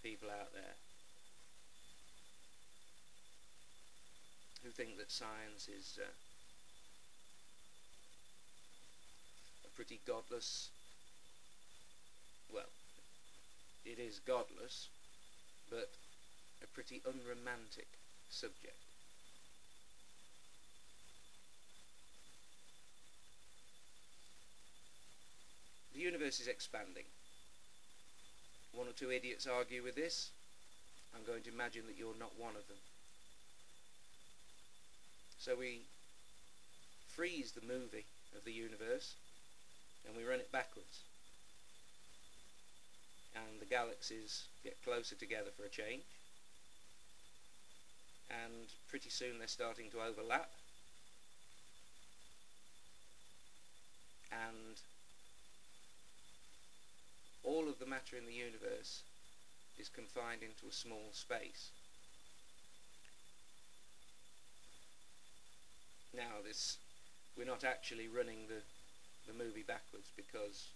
people out there who think that science is a pretty godless, well, it is godless, but a pretty unromantic subject. The universe is expanding. One or two idiots argue with this. I'm going to imagine that you're not one of them. So we freeze the movie of the universe and we run it backwards. And the galaxies get closer together for a change. And pretty soon they're starting to overlap. And all of the matter in the universe is confined into a small space. Now we're not actually running the movie backwards, because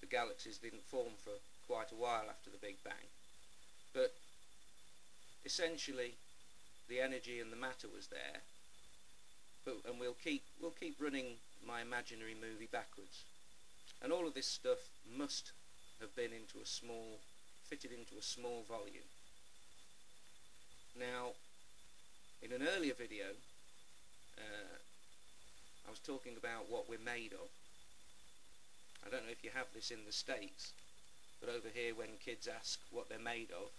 the galaxies didn't form for quite a while after the Big Bang. But essentially the energy and the matter was there, and we'll keep running my imaginary movie backwards. And all of this stuff must have been fitted into a small volume. Now, in an earlier video, I was talking about what we're made of. I don't know if you have this in the States, but over here when kids ask what they're made of,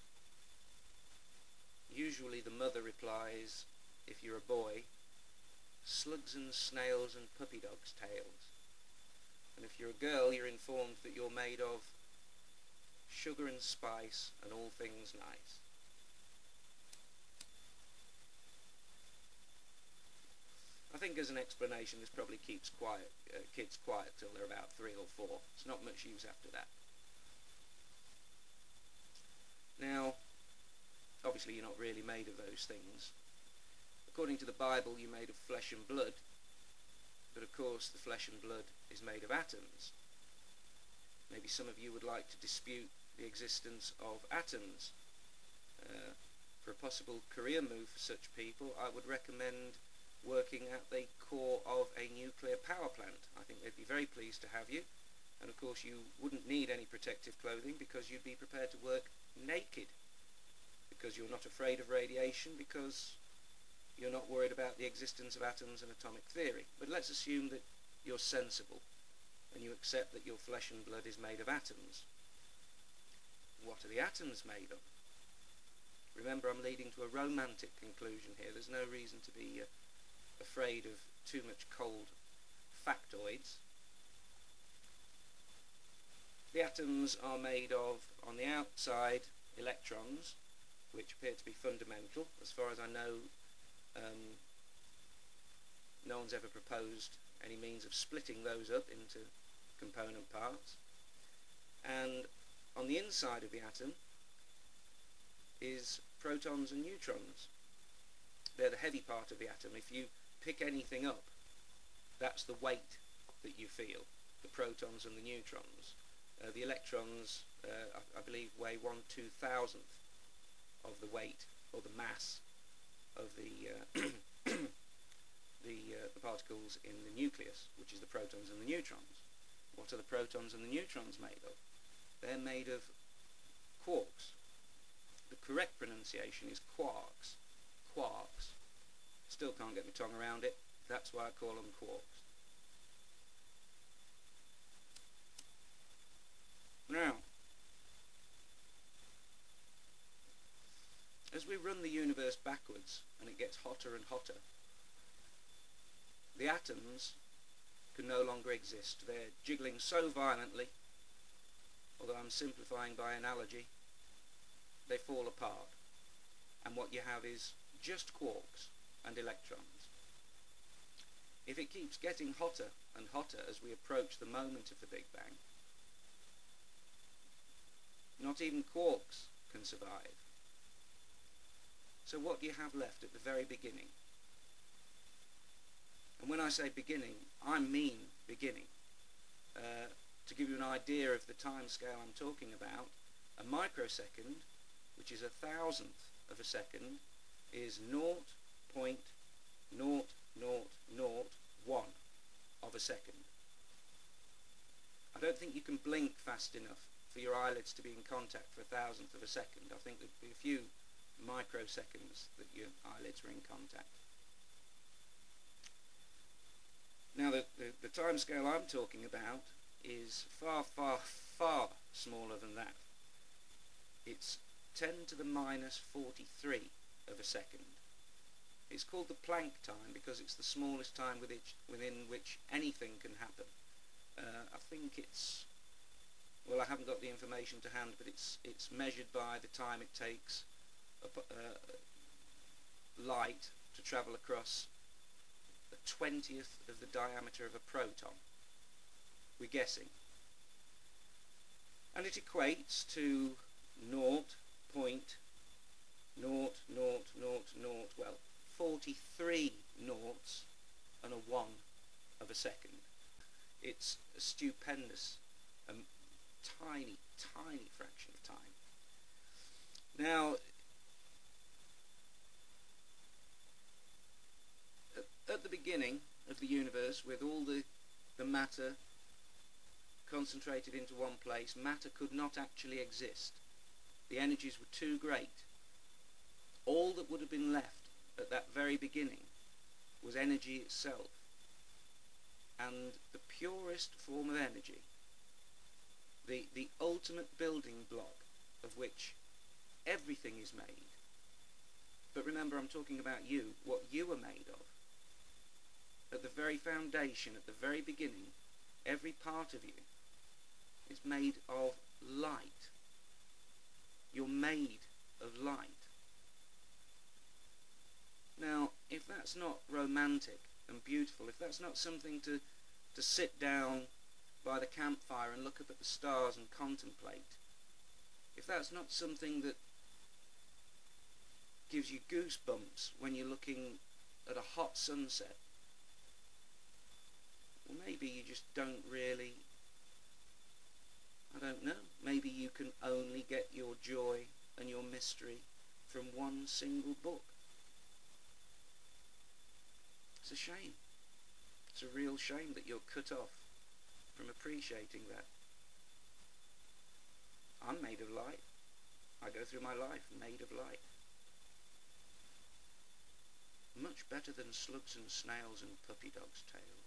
usually the mother replies, if you're a boy, slugs and snails and puppy dogs' tails. And if you're a girl, you're informed that you're made of sugar and spice and all things nice. I think as an explanation this probably keeps kids quiet till they're about 3 or 4. It's not much use after that. Now, obviously you're not really made of those things. According to the Bible you're made of flesh and blood, but of course the flesh and blood is made of atoms. Maybe some of you would like to dispute the existence of atoms. For a possible career move for such people, I would recommend working at the core of a nuclear power plant. I think they'd be very pleased to have you, and of course you wouldn't need any protective clothing because you'd be prepared to work naked, because you're not afraid of radiation, because you're not worried about the existence of atoms and atomic theory. But let's assume that you're sensible and you accept that your flesh and blood is made of atoms. What are the atoms made of? Remember, I'm leading to a romantic conclusion here. There's no reason to be afraid of too much cold factoids. The atoms are made of, on the outside, electrons, which appear to be fundamental. As far as I know, no one's ever proposed any means of splitting those up into component parts. And on the inside of the atom is protons and neutrons. They're the heavy part of the atom. If you pick anything up, that's the weight that you feel, the protons and the neutrons. The electrons, I believe, weigh 1/2000th of the weight or the mass of the the particles in the nucleus, which is the protons and the neutrons. What are the protons and the neutrons made of? They're made of quarks. The correct pronunciation is quarks. Quarks. Still can't get my tongue around it. That's why I call them quarks. Now, as we run the universe backwards and it gets hotter and hotter, the atoms can no longer exist. They're jiggling so violently, although I'm simplifying by analogy, they fall apart. And what you have is just quarks and electrons. If it keeps getting hotter and hotter as we approach the moment of the Big Bang, not even quarks can survive. So what do you have left at the very beginning? And when I say beginning, I mean beginning. To give you an idea of the time scale I'm talking about, a microsecond which is 1,000th of a second, is 0.00001 of a second. I don't think you can blink fast enough for your eyelids to be in contact for 1,000th of a second. I think there'd be a few microseconds that your eyelids were in contact. Now the time scale I'm talking about is far, far, far smaller than that. It's 10 to the minus 43 of a second. It's called the Planck time because it's the smallest time within which anything can happen. I think it's, well, I haven't got the information to hand, but it's measured by the time it takes light to travel across a 20th of the diameter of a proton. We're guessing. And it equates to 43 noughts and a 1 of a second. It's a stupendous, tiny, tiny fraction of time. Now, at the beginning of the universe, with all the matter concentrated into one place, matter could not actually exist. The energies were too great. All that would have been left at that very beginning was energy itself. And the purest form of energy, the ultimate building block of which everything is made. But remember, I'm talking about you, what you are made of. At the very foundation, at the very beginning, every part of you is made of light. You're made of light. Now, if that's not romantic and beautiful, if that's not something to sit down by the campfire and look up at the stars and contemplate, if that's not something that gives you goosebumps when you're looking at a hot sunset, well, maybe you just don't really, I don't know, maybe you can only get your joy and your mystery from one single book. It's a shame. It's a real shame that you're cut off from appreciating that. I'm made of light. I go through my life made of light. Much better than slugs and snails and puppy dogs' tails.